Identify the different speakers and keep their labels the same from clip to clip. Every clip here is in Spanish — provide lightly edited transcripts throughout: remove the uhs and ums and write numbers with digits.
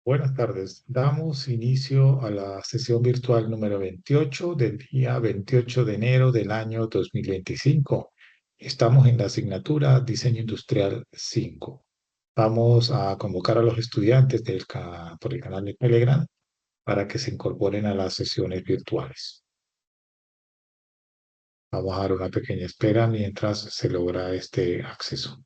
Speaker 1: Buenas tardes. Damos inicio a la sesión virtual número 28 del día 28 de enero del año 2025. Estamos en la asignatura Diseño Industrial 5. Vamos a convocar a los estudiantes por el canal de Telegram para que se incorporen a las sesiones virtuales. Vamos a dar una pequeña espera mientras se logra este acceso.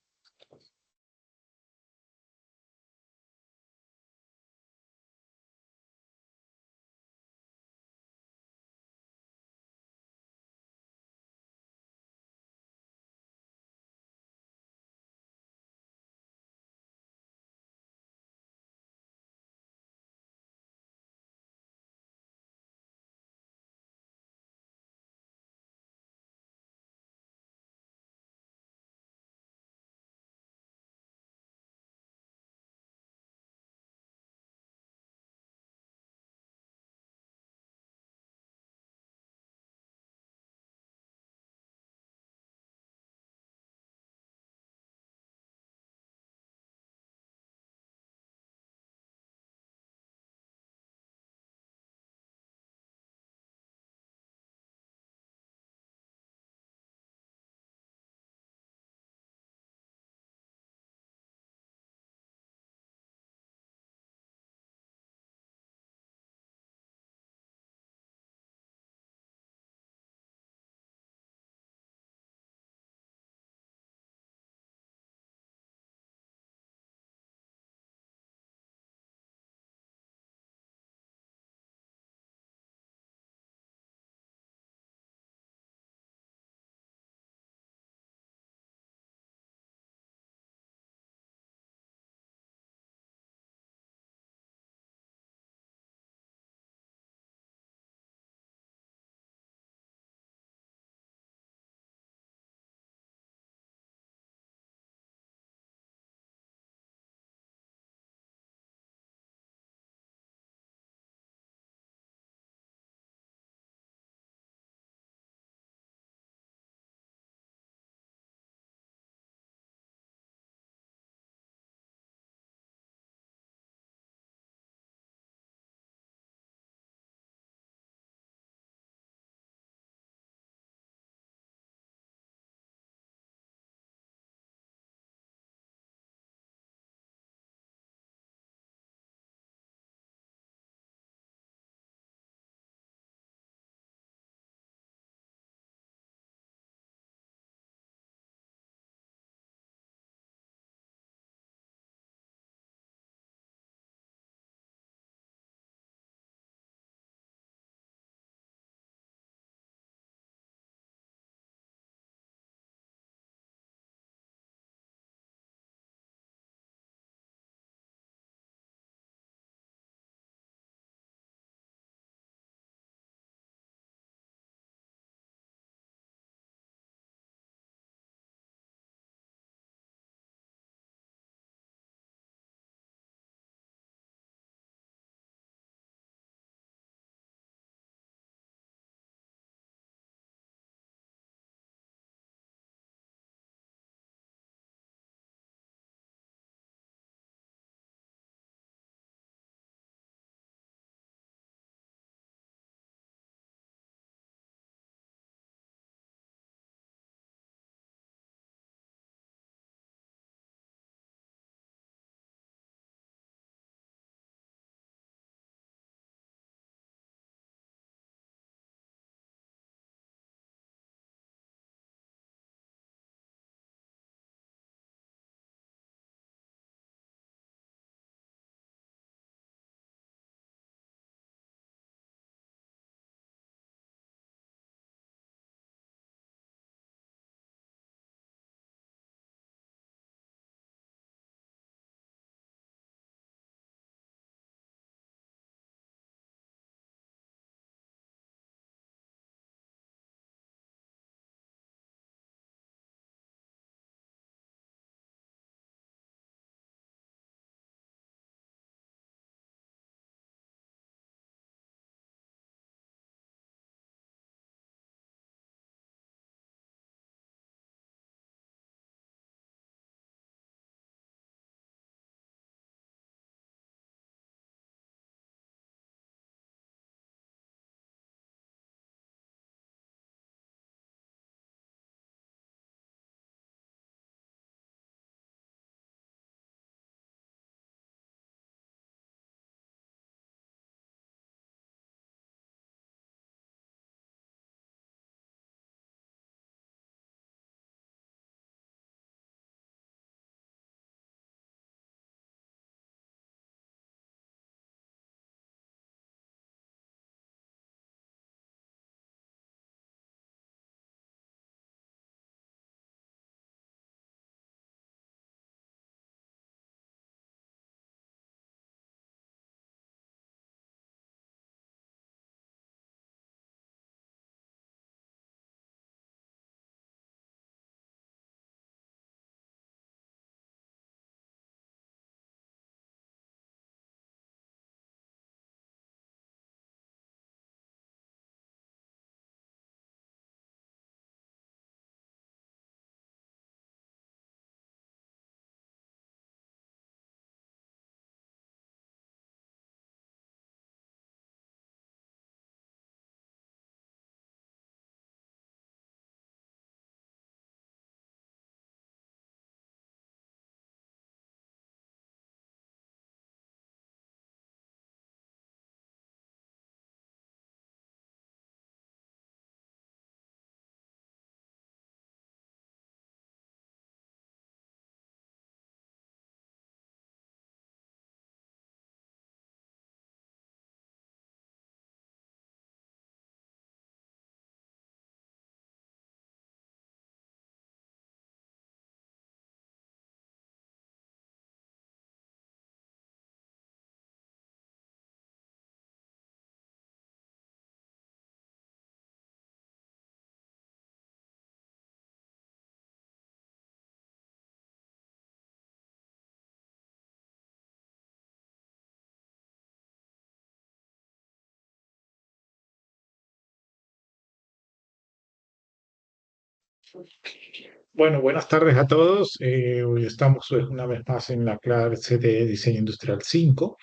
Speaker 1: Bueno, buenas tardes a todos. Hoy estamos una vez más en la clase de Diseño Industrial 5.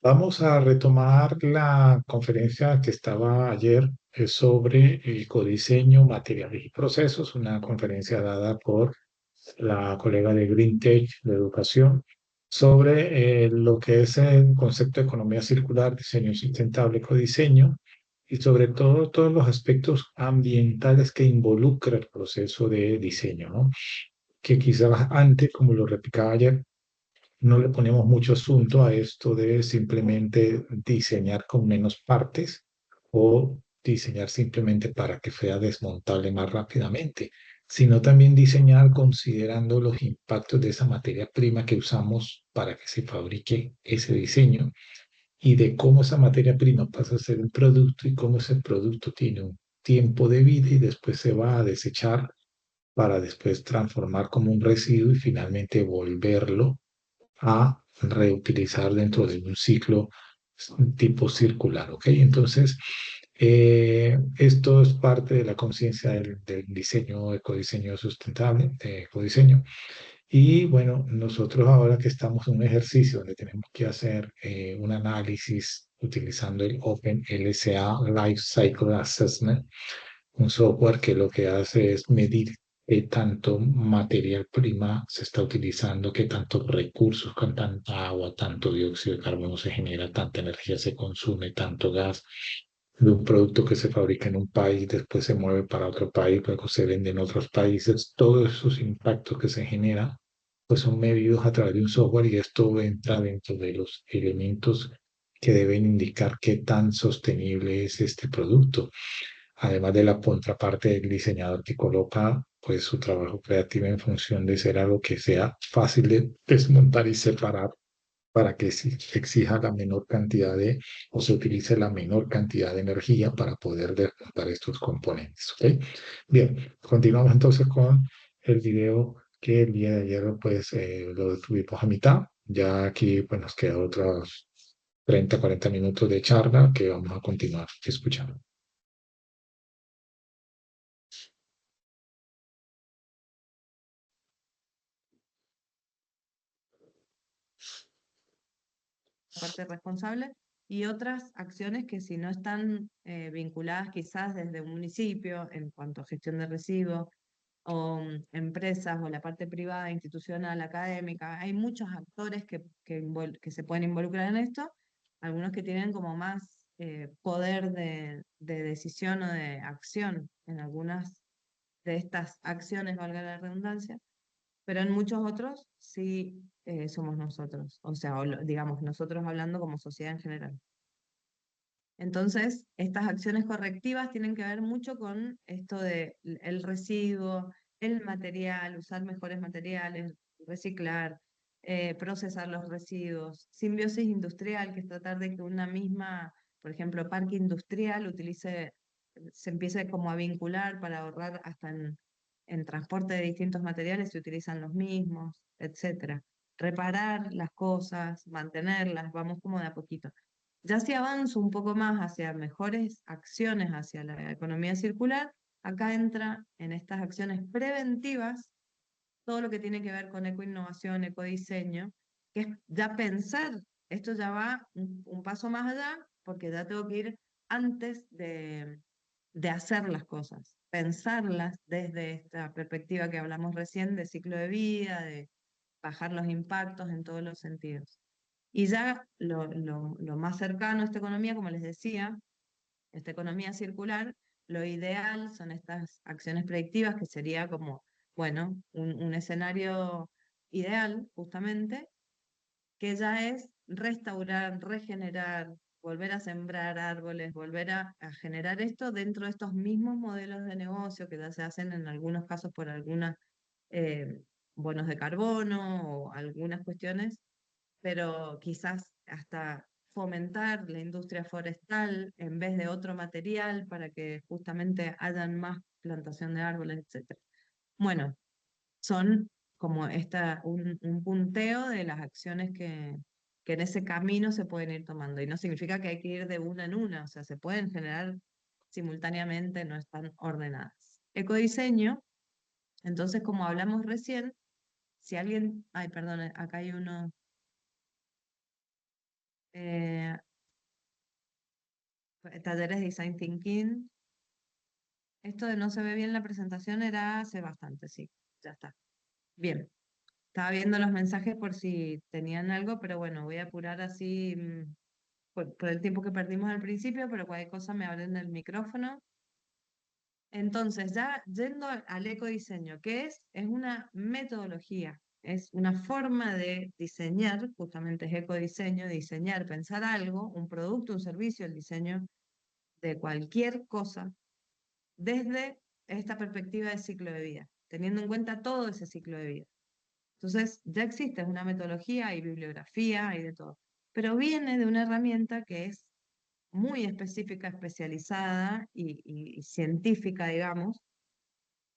Speaker 1: Vamos a retomar la conferencia que estaba ayer sobre ecodiseño, materiales y procesos, una conferencia dada por la colega de Green Tech de Educación sobre lo que es el concepto de economía circular, diseño sustentable, ecodiseño y sobre todo todos los aspectos ambientales que involucra el proceso de diseño, ¿no? Que quizás antes, como lo replicaba ayer, no le ponemos mucho asunto a esto de simplemente diseñar con menos partes o diseñar simplemente para que sea desmontable más rápidamente, sino también diseñar considerando los impactos de esa materia prima que usamos para que se fabrique ese diseño y de cómo esa materia prima pasa a ser un producto y cómo ese producto tiene un tiempo de vida y después se va a desechar para después transformar como un residuo y finalmente volverlo a reutilizar dentro de un ciclo tipo circular, ¿ok? Entonces, esto es parte de la conciencia del diseño, ecodiseño sustentable, de ecodiseño. Y bueno, nosotros ahora que estamos en un ejercicio donde tenemos que hacer un análisis utilizando el OpenLSA Life Cycle Assessment, un software que lo que hace es medir qué tanto material prima se está utilizando, qué tantos recursos, con tanta agua, tanto dióxido de carbono se genera, tanta energía se consume, tanto gas de un producto que se fabrica en un país, después se mueve para otro país, luego se vende en otros países. Todos esos impactos que se generan, pues son medidos a través de un software y esto entra dentro de los elementos que deben indicar qué tan sostenible es este producto, además de la contraparte del diseñador que coloca pues su trabajo creativo en función de ser algo que sea fácil de desmontar y separar para que se exija la menor cantidad de o se utilice la menor cantidad de energía para poder desmontar estos componentes. ¿Ok? Bien, continuamos entonces con el video que el día de ayer pues lo detuvimos a mitad. Ya aquí pues nos queda otros 30, 40 minutos de charla que vamos a continuar escuchando.
Speaker 2: Parte responsable, y otras acciones que si no están vinculadas quizás desde un municipio en cuanto a gestión de residuos o empresas o la parte privada, institucional, académica, hay muchos actores que se pueden involucrar en esto, algunos que tienen como más poder de decisión o de acción en algunas de estas acciones, valga la redundancia, pero en muchos otros sí somos nosotros, o sea, digamos, nosotros hablando como sociedad en general. Entonces, estas acciones correctivas tienen que ver mucho con esto de el residuo, el material, usar mejores materiales, reciclar, procesar los residuos, simbiosis industrial, que es tratar de que una misma, por ejemplo, parque industrial se empiece como a vincular para ahorrar hasta en transporte de distintos materiales, se utilizan los mismos, etcétera. Reparar las cosas, mantenerlas, vamos como de a poquito. Ya si avanzo un poco más hacia mejores acciones hacia la economía circular, acá entra en estas acciones preventivas todo lo que tiene que ver con ecoinnovación, ecodiseño, que es ya pensar, esto ya va un paso más allá, porque ya tengo que ir antes de hacer las cosas, pensarlas desde esta perspectiva que hablamos recién de ciclo de vida, de bajar los impactos en todos los sentidos. Y ya lo más cercano a esta economía, como les decía, esta economía circular, lo ideal son estas acciones predictivas, que sería como, bueno, un escenario ideal, justamente, que ya es restaurar, regenerar, volver a sembrar árboles, volver a generar esto dentro de estos mismos modelos de negocio que ya se hacen en algunos casos por algunos bonos de carbono o algunas cuestiones, pero quizás hasta fomentar la industria forestal en vez de otro material para que justamente hayan más plantación de árboles, etc. Bueno, son como un punteo de las acciones que en ese camino se pueden ir tomando. Y no significa que hay que ir de una en una, o sea, se pueden generar simultáneamente, no están ordenadas. Ecodiseño Entonces, como hablamos recién, si alguien, ay, perdón, acá hay uno, eh, talleres de Design Thinking. Esto de no se ve bien la presentación era hace bastante, sí, ya está. Bien, estaba viendo los mensajes por si tenían algo, pero bueno, voy a apurar así por el tiempo que perdimos al principio, pero cualquier cosa me abren el micrófono. Entonces, ya yendo al ecodiseño, ¿qué es? Es una metodología, es una forma de diseñar, justamente es ecodiseño, diseñar, pensar algo, un producto, un servicio, el diseño de cualquier cosa, desde esta perspectiva de ciclo de vida, teniendo en cuenta todo ese ciclo de vida. Entonces, ya existe una metodología, hay bibliografía, hay de todo, pero viene de una herramienta que es muy específica, especializada y científica, digamos,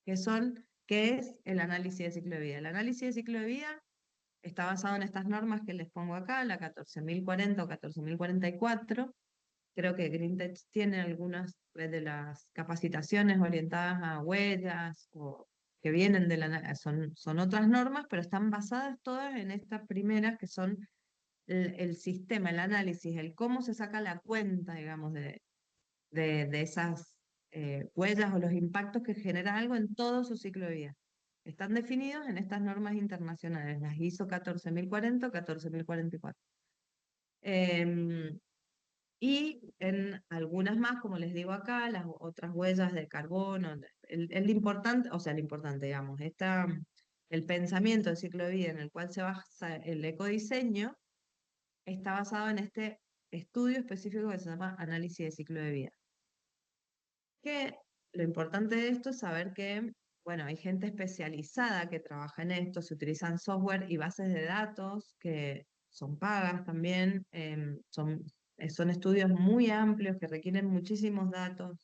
Speaker 2: que es el análisis de ciclo de vida. El análisis de ciclo de vida está basado en estas normas que les pongo acá, la 14.040 o 14.044. Creo que GreenTech tiene algunas de las capacitaciones orientadas a huellas o que vienen de la... Son otras normas, pero están basadas todas en estas primeras que son el sistema, el análisis, el cómo se saca la cuenta, digamos, de esas huellas o los impactos que genera algo en todo su ciclo de vida. Están definidos en estas normas internacionales, las ISO 14.040 o 14.044. Em, y en algunas más, como les digo acá, las otras huellas de carbono, el importante, o sea, el importante, digamos, el pensamiento del ciclo de vida en el cual se basa el ecodiseño, está basado en este estudio específico que se llama análisis de ciclo de vida. Que lo importante de esto es saber que, bueno, hay gente especializada que trabaja en esto, se utilizan software y bases de datos que son pagas también, son estudios muy amplios que requieren muchísimos datos,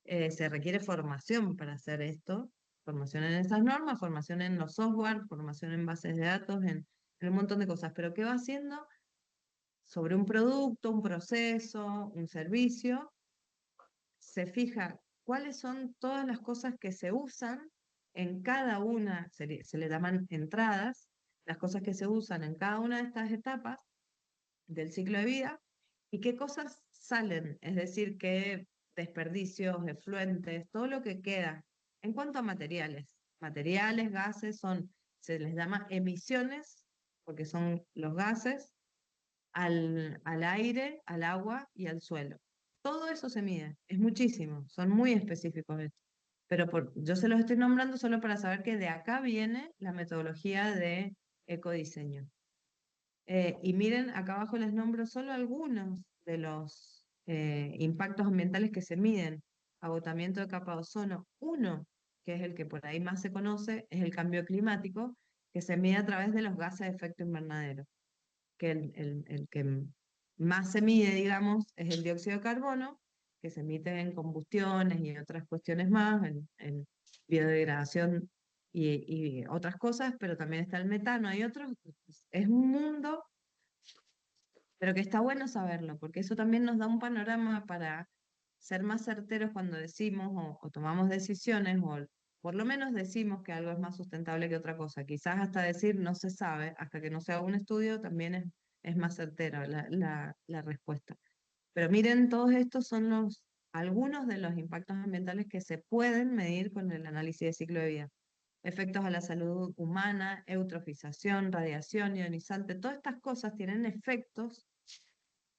Speaker 2: se requiere formación para hacer esto, formación en estas normas, formación en los software, formación en bases de datos, en un montón de cosas, pero ¿qué va haciendo? Sobre un producto, un proceso, un servicio, se fija cuáles son todas las cosas que se usan en cada una, se le llaman entradas, las cosas que se usan en cada una de estas etapas del ciclo de vida y qué cosas salen, es decir, qué desperdicios, efluentes, todo lo que queda. En cuanto a materiales, materiales, gases, se les llama emisiones, porque son los gases, al aire, al agua y al suelo. Todo eso se mide, es muchísimo, son muy específicos estos. Pero yo se los estoy nombrando solo para saber que de acá viene la metodología de ecodiseño. Y miren, acá abajo les nombro solo algunos de los impactos ambientales que se miden. Agotamiento de capa de ozono. Uno, que es el que por ahí más se conoce, es el cambio climático, que se mide a través de los gases de efecto invernadero, que el que más se mide, digamos, es el dióxido de carbono, que se emite en combustiones y otras cuestiones más, en biodegradación y otras cosas, pero también está el metano, hay otros, es un mundo, pero que está bueno saberlo, porque eso también nos da un panorama para ser más certeros cuando decimos o tomamos decisiones, o por lo menos decimos que algo es más sustentable que otra cosa. Quizás hasta decir no se sabe, hasta que no se haga un estudio, también es más certera la respuesta. Pero miren, todos estos son algunos de los impactos ambientales que se pueden medir con el análisis de ciclo de vida. Efectos a la salud humana, eutrofización, radiación ionizante, todas estas cosas tienen efectos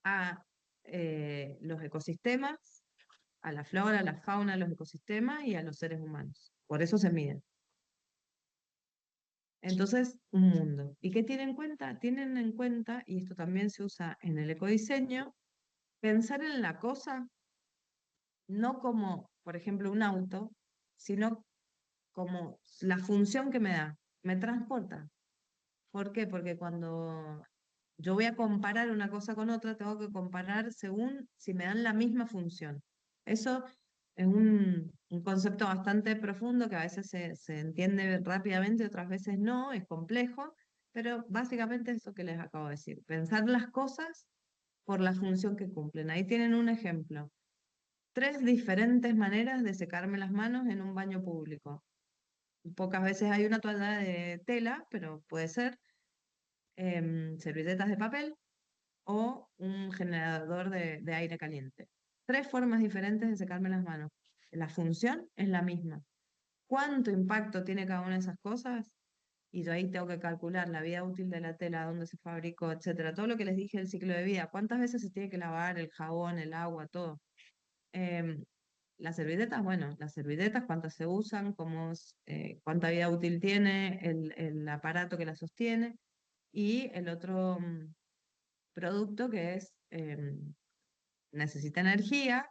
Speaker 2: a los ecosistemas, a la flora, a la fauna, a los ecosistemas y a los seres humanos. Por eso se miden. Entonces, un mundo. ¿Y qué tienen en cuenta? Tienen en cuenta, y esto también se usa en el ecodiseño, pensar en la cosa no como, por ejemplo, un auto, sino como la función que me da. Me transporta. ¿Por qué? Porque cuando yo voy a comparar una cosa con otra, tengo que comparar según si me dan la misma función. Eso es un concepto bastante profundo que a veces se entiende rápidamente, otras veces no, es complejo, pero básicamente es eso que les acabo de decir, pensar las cosas por la función que cumplen. Ahí tienen un ejemplo. 3 diferentes maneras de secarme las manos en un baño público. pocas veces hay una toalla de tela, pero puede ser servilletas de papel o un generador de aire caliente. Tres formas diferentes de secarme las manos. La función es la misma. ¿Cuánto impacto tiene cada una de esas cosas? Y yo ahí tengo que calcular la vida útil de la tela, dónde se fabricó, etcétera. Todo lo que les dije del ciclo de vida. ¿Cuántas veces se tiene que lavar el jabón, el agua, todo? Em, las servilletas, bueno, las servilletas, cuántas se usan, cuánta vida útil tiene el aparato que la sostiene. Y el otro producto que es, necesita energía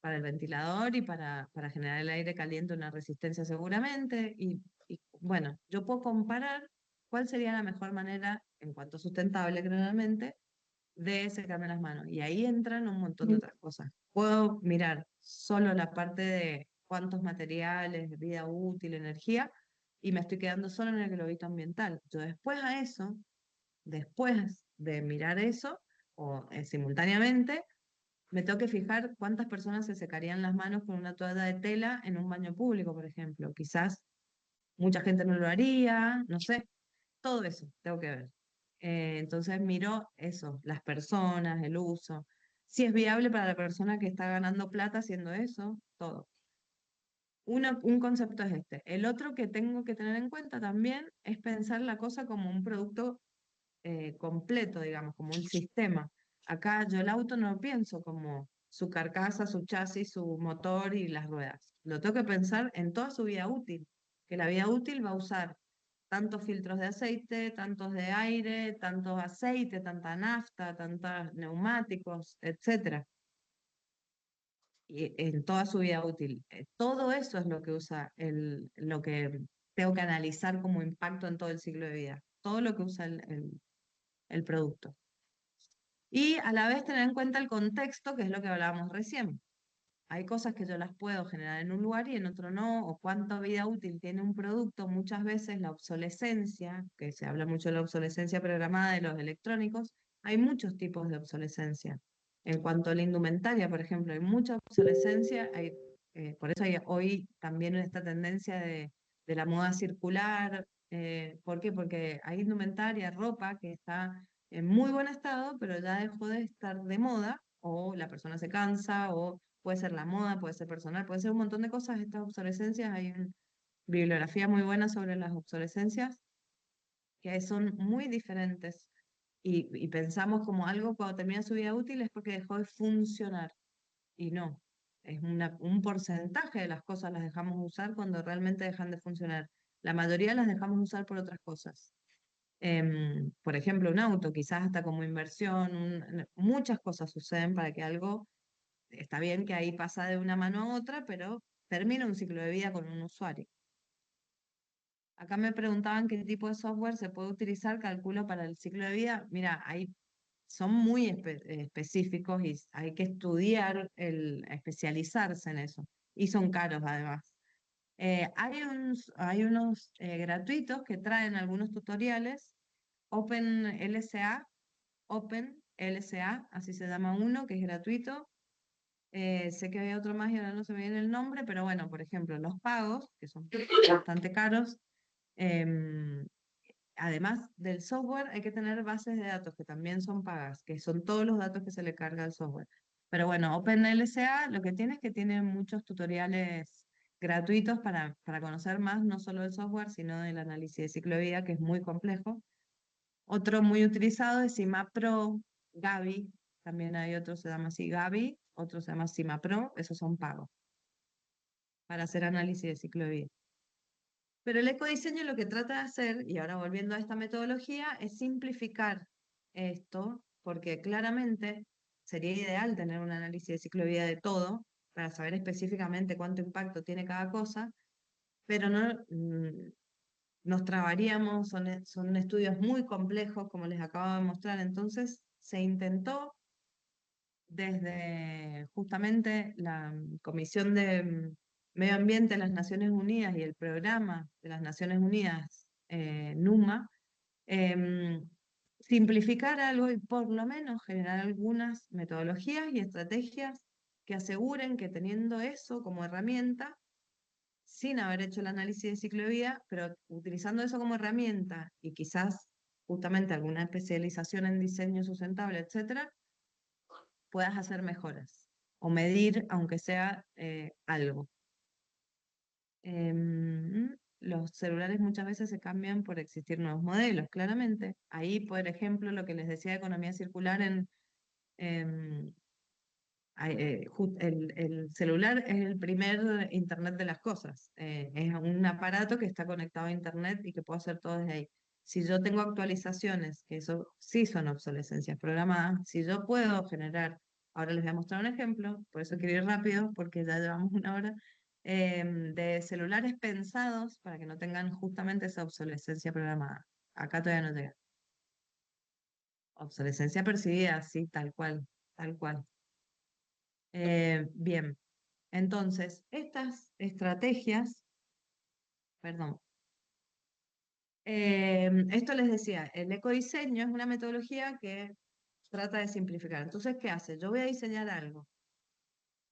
Speaker 2: para el ventilador y para generar el aire caliente, una resistencia seguramente. Y bueno, yo puedo comparar cuál sería la mejor manera, en cuanto sustentable, claramente, de secarme las manos. Y ahí entran un montón de otras cosas. Puedo mirar solo la parte de cuántos materiales, vida útil, energía, y me estoy quedando solo en el globito ambiental. Yo después a eso, después de mirar eso, o simultáneamente, me tengo que fijar cuántas personas se secarían las manos con una toalla de tela en un baño público, por ejemplo. Quizás mucha gente no lo haría, no sé, todo eso tengo que ver. Entonces miro eso, las personas, el uso, si es viable para la persona que está ganando plata haciendo eso, todo. Un concepto es este. El otro que tengo que tener en cuenta también es pensar la cosa como un producto completo, digamos, como un sistema. Acá yo el auto no lo pienso como su carcasa, su chasis, su motor y las ruedas. Lo tengo que pensar en toda su vida útil, que la vida útil va a usar tantos filtros de aceite, tantos de aire, tantos aceite, tanta nafta, tantos neumáticos, etcétera, y en toda su vida útil. Todo eso es lo que usa lo que tengo que analizar como impacto en todo el ciclo de vida. Todo lo que usa el producto. Y a la vez tener en cuenta el contexto, que es lo que hablábamos recién. Hay cosas que yo las puedo generar en un lugar y en otro no, o cuánta vida útil tiene un producto. Muchas veces la obsolescencia, que se habla mucho de la obsolescencia programada de los electrónicos, hay muchos tipos de obsolescencia. En cuanto a la indumentaria, por ejemplo, hay mucha obsolescencia, por eso hay hoy también esta tendencia de la moda circular. ¿Por qué? Porque hay indumentaria, ropa que está en muy buen estado, pero ya dejó de estar de moda, o la persona se cansa, o puede ser la moda, puede ser personal, puede ser un montón de cosas. Estas obsolescencias, hay una bibliografía muy buena sobre las obsolescencias, que son muy diferentes. Y pensamos como algo cuando termina su vida útil es porque dejó de funcionar. Y no, es un porcentaje de las cosas las dejamos usar cuando realmente dejan de funcionar. La mayoría las dejamos usar por otras cosas. Por ejemplo, un auto, quizás hasta como inversión, muchas cosas suceden para que algo, está bien que ahí pasa de una mano a otra, pero termina un ciclo de vida con un usuario. Acá me preguntaban qué tipo de software se puede utilizar, calculo para el ciclo de vida. Mira, son muy específicos y hay que estudiar, especializarse en eso. Y son caros además. Hay unos gratuitos que traen algunos tutoriales. OpenLSA, OpenLSA, así se llama uno, que es gratuito. Sé que hay otro más y ahora no se me viene el nombre, pero bueno, por ejemplo, los pagos, que son bastante caros. em, Además del software, hay que tener bases de datos que también son pagas, que son todos los datos que se le carga al software. Pero bueno, OpenLSA lo que tiene es que tiene muchos tutoriales gratuitos para conocer más, no solo del software, sino del análisis de ciclo de vida, que es muy complejo. Otro muy utilizado es CIMAPRO, Gavi, también hay otro se llama así Gavi, otro se llama CIMAPRO, esos son pagos para hacer análisis de ciclo de vida. Pero el ecodiseño lo que trata de hacer, y ahora volviendo a esta metodología, es simplificar esto, porque claramente sería ideal tener un análisis de ciclo de vida de todo, para saber específicamente cuánto impacto tiene cada cosa, pero no nos trabaríamos, son estudios muy complejos, como les acabo de mostrar. Entonces se intentó desde justamente la Comisión de Medio Ambiente de las Naciones Unidas y el Programa de las Naciones Unidas, NUMA, em, simplificar algo y por lo menos generar algunas metodologías y estrategias que aseguren que teniendo eso como herramienta sin haber hecho el análisis de ciclo de vida, pero utilizando eso como herramienta y quizás justamente alguna especialización en diseño sustentable, etcétera, puedas hacer mejoras o medir, aunque sea algo. Los celulares muchas veces se cambian por existir nuevos modelos, claramente. Ahí, por ejemplo, lo que les decía de economía circular em, el celular es el primer Internet de las cosas. Es un aparato que está conectado a Internet y que puedo hacer todo desde ahí. Si yo tengo actualizaciones, que eso sí son obsolescencias programadas, si yo puedo generar, ahora les voy a mostrar un ejemplo, por eso quiero ir rápido, porque ya llevamos una hora, de celulares pensados para que no tengan justamente esa obsolescencia programada. Acá todavía no llega. Obsolescencia percibida, sí, tal cual, tal cual. Bien, entonces, estas estrategias, perdón, esto les decía, el ecodiseño es una metodología que trata de simplificar. Entonces, ¿qué hace? Yo voy a diseñar algo.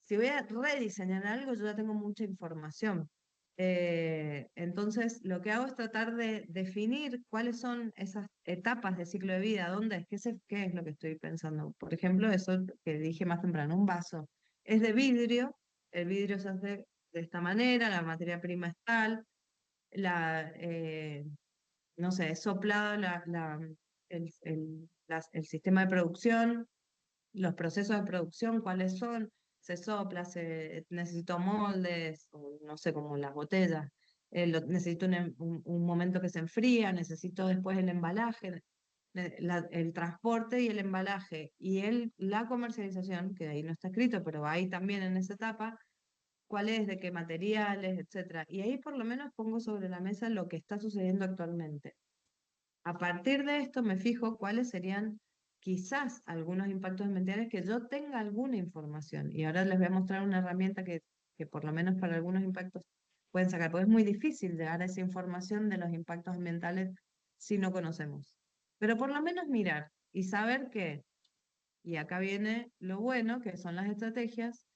Speaker 2: Si voy a rediseñar algo, yo ya tengo mucha información. Entonces, lo que hago es tratar de definir cuáles son esas etapas de ciclo de vida, dónde es, qué es lo que estoy pensando. Por ejemplo, eso que dije más temprano, un vaso es de vidrio, el vidrio se hace de esta manera, la materia prima es tal, la, no sé, es soplado el sistema de producción, los procesos de producción, cuáles son, se sopla, necesito moldes, o no sé, como las botellas, necesito un momento que se enfría, necesito después el embalaje, el transporte y el embalaje, y la comercialización, que ahí no está escrito, pero va ahí también en esa etapa, cuál es, de qué materiales, etcétera. Y ahí por lo menos pongo sobre la mesa lo que está sucediendo actualmente. A partir de esto me fijo cuáles serían quizás algunos impactos ambientales que yo tenga alguna información. Y ahora les voy a mostrar una herramienta que por lo menos para algunos impactos pueden sacar, porque es muy difícil llegar a esa información de los impactos ambientales si no conocemos. Pero por lo menos mirar y saber que, y acá viene lo bueno, que son las estrategias,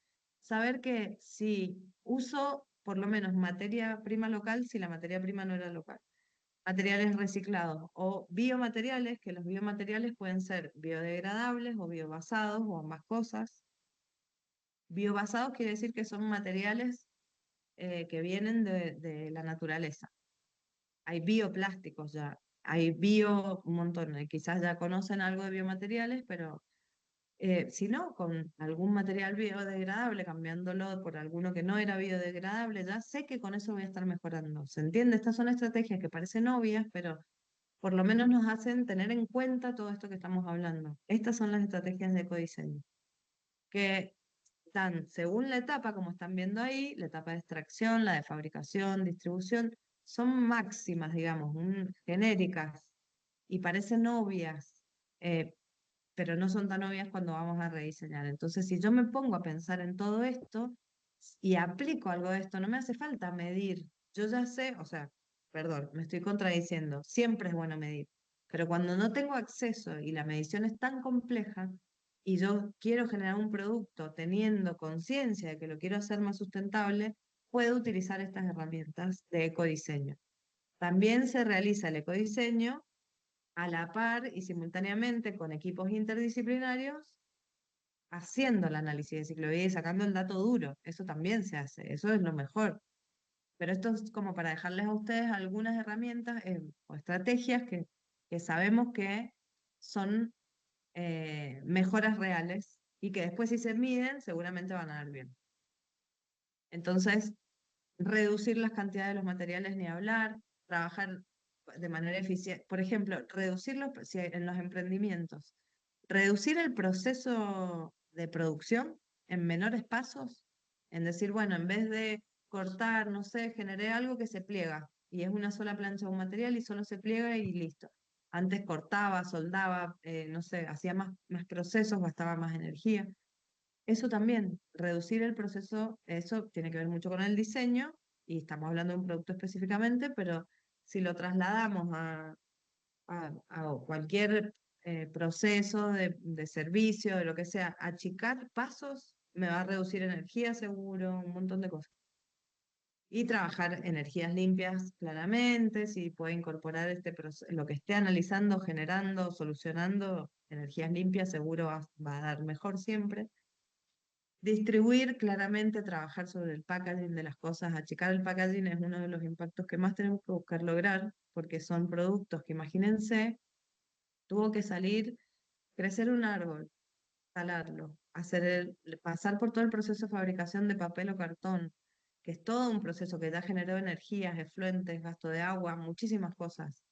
Speaker 2: saber que si uso por lo menos materia prima local, si la materia prima no era local, materiales reciclados o biomateriales, que los biomateriales pueden ser biodegradables o biobasados o ambas cosas. Biobasados quiere decir que son materiales que vienen de la naturaleza. Hay bioplásticos ya, hay un montón, quizás ya conocen algo de biomateriales, pero si no, con algún material biodegradable, cambiándolo por alguno que no era biodegradable, ya sé que con eso voy a estar mejorando. ¿Se entiende? Estas son estrategias que parecen obvias, pero por lo menos nos hacen tener en cuenta todo esto que estamos hablando. Estas son las estrategias de ecodiseño, que dan, según la etapa, como están viendo ahí, la etapa de extracción, la de fabricación, distribución, son máximas, digamos, genéricas y parecen obvias, eh, pero no son tan obvias cuando vamos a rediseñar. Entonces, si yo me pongo a pensar en todo esto y aplico algo de esto, no me hace falta medir. Yo ya sé, o sea, perdón, me estoy contradiciendo, siempre es bueno medir, pero cuando no tengo acceso y la medición es tan compleja y yo quiero generar un producto teniendo conciencia de que lo quiero hacer más sustentable, puedo utilizar estas herramientas de ecodiseño. También se realiza el ecodiseño a la par y simultáneamente con equipos interdisciplinarios haciendo el análisis de ciclo de vida y sacando el dato duro. Eso también se hace, eso es lo mejor. Pero esto es como para dejarles a ustedes algunas herramientas o estrategias que sabemos que son mejoras reales y que después si se miden seguramente van a dar bien. Entonces, reducir las cantidades de los materiales ni hablar, trabajar de manera eficiente. Por ejemplo, en los emprendimientos, reducir el proceso de producción en menores pasos, en decir, bueno, en vez de cortar, no sé, generé algo que se pliega y es una sola plancha de un material y solo se pliega y listo. Antes cortaba, soldaba, no sé, hacía más procesos, gastaba más energía. Eso también, reducir el proceso, eso tiene que ver mucho con el diseño, y estamos hablando de un producto específicamente, pero si lo trasladamos a cualquier proceso de servicio, de lo que sea, achicar pasos me va a reducir energía seguro, un montón de cosas. Y trabajar energías limpias claramente, si puede incorporar lo que esté analizando, generando, solucionando, energías limpias seguro va a dar mejor siempre. Distribuir claramente, trabajar sobre el packaging de las cosas, achicar el packaging es uno de los impactos que más tenemos que buscar lograr, porque son productos que, imagínense, tuvo que salir, crecer un árbol, talarlo, pasar por todo el proceso de fabricación de papel o cartón, que es todo un proceso que ya generó energías, efluentes, gasto de agua, muchísimas cosas.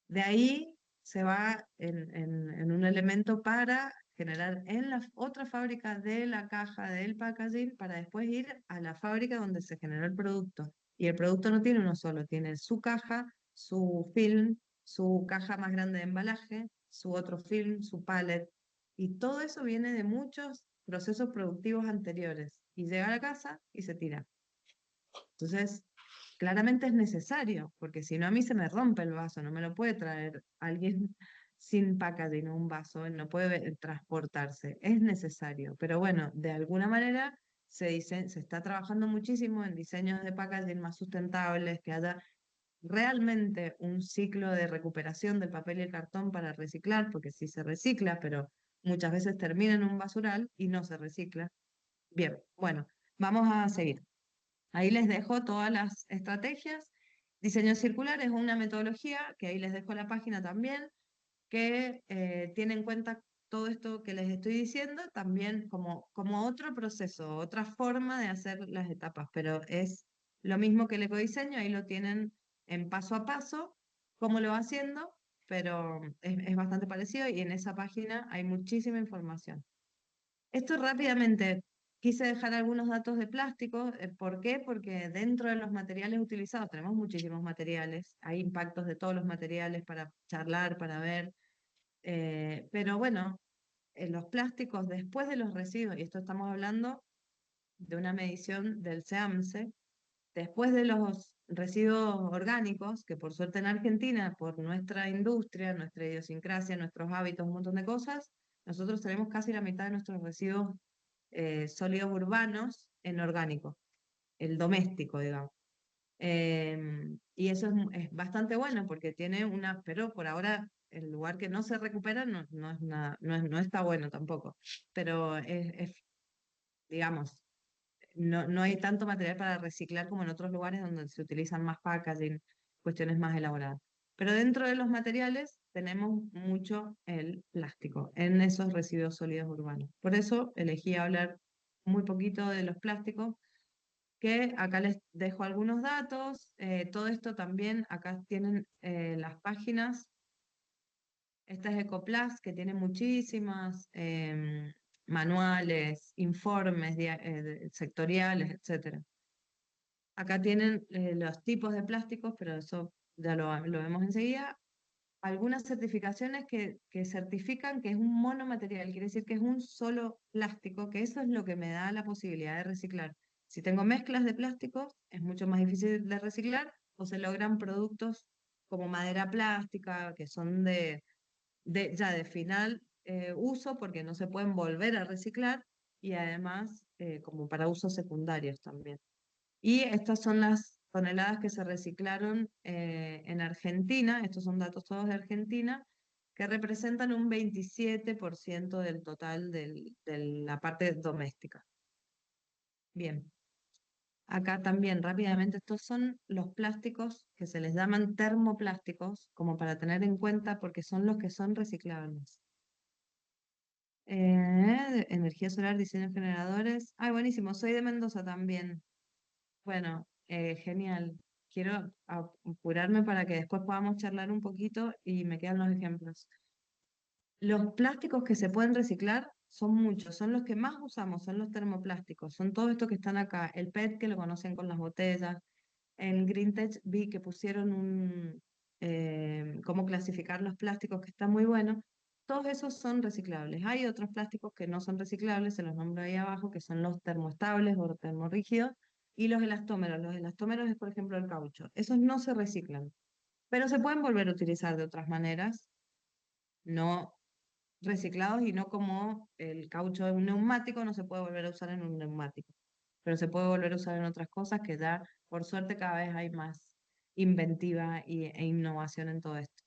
Speaker 2: De ahí se va en un elemento para generar en la otra fábrica de la caja del packaging para después ir a la fábrica donde se generó el producto. Y el producto no tiene uno solo, tiene su caja, su film, su caja más grande de embalaje, su otro film, su pallet. Y todo eso viene de muchos procesos productivos anteriores. Y llega a la casa y se tira. Entonces, claramente es necesario, porque si no a mí se me rompe el vaso, no me lo puede traer alguien sin packaging o un vaso, no puede transportarse, es necesario. Pero bueno, de alguna manera se está trabajando muchísimo en diseños de packaging más sustentables, que haya realmente un ciclo de recuperación del papel y el cartón para reciclar, porque sí se recicla, pero muchas veces termina en un basural y no se recicla. Bien, bueno, vamos a seguir. Ahí les dejo todas las estrategias. Diseño circular es una metodología, que ahí les dejo la página también, que tiene en cuenta todo esto que les estoy diciendo, también como otro proceso, otra forma de hacer las etapas, pero es lo mismo que el ecodiseño, ahí lo tienen en paso a paso, cómo lo va haciendo, pero es bastante parecido y en esa página hay muchísima información. Esto rápidamente, quise dejar algunos datos de plástico. ¿Por qué? Porque dentro de los materiales utilizados, tenemos muchísimos materiales, hay impactos de todos los materiales para charlar, para ver, pero bueno, los plásticos después de los residuos, y esto estamos hablando de una medición del SEAMSE, después de los residuos orgánicos, que por suerte en Argentina, por nuestra industria, nuestra idiosincrasia, nuestros hábitos, un montón de cosas, nosotros tenemos casi la mitad de nuestros residuos sólidos urbanos en orgánico, el doméstico, digamos. Y eso es bastante bueno porque tiene una, pero por ahora el lugar que no se recupera no es no está bueno tampoco. Pero digamos, no hay tanto material para reciclar como en otros lugares donde se utilizan más packaging, cuestiones más elaboradas. Pero dentro de los materiales tenemos mucho el plástico en esos residuos sólidos urbanos. Por eso elegí hablar muy poquito de los plásticos, que acá les dejo algunos datos. Todo esto también, acá tienen las páginas. Esta es Ecoplas, que tiene muchísimas manuales, informes sectoriales, etcétera. Acá tienen los tipos de plásticos, pero eso ya lo vemos enseguida. Algunas certificaciones que certifican que es un monomaterial, quiere decir que es un solo plástico, que eso es lo que me da la posibilidad de reciclar. Si tengo mezclas de plásticos, es mucho más difícil de reciclar, o se logran productos como madera plástica, que son ya de final uso, porque no se pueden volver a reciclar, y además como para usos secundarios también. Y estas son las toneladas que se reciclaron en Argentina, estos son datos todos de Argentina, que representan un 27% del total de la parte doméstica. Bien, acá también rápidamente, estos son los plásticos que se les llaman termoplásticos, como para tener en cuenta porque son los que son reciclables. Energía solar, diseño de generadores. Ay, buenísimo, soy de Mendoza también. Bueno, genial. Quiero apurarme para que después podamos charlar un poquito y me quedan los ejemplos. Los plásticos que se pueden reciclar son muchos, son los que más usamos, son los termoplásticos, son todos estos que están acá. El PET, que lo conocen con las botellas. En GreenTech vi que pusieron cómo clasificar los plásticos, que está muy bueno. Todos esos son reciclables. Hay otros plásticos que no son reciclables, se los nombro ahí abajo, que son los termoestables o termorrígidos, y los elastómeros. Los elastómeros es, por ejemplo, el caucho. Esos no se reciclan, pero se pueden volver a utilizar de otras maneras, no reciclados y no como el caucho de un neumático, no se puede volver a usar en un neumático, pero se puede volver a usar en otras cosas que ya por suerte cada vez hay más inventiva e innovación en todo esto.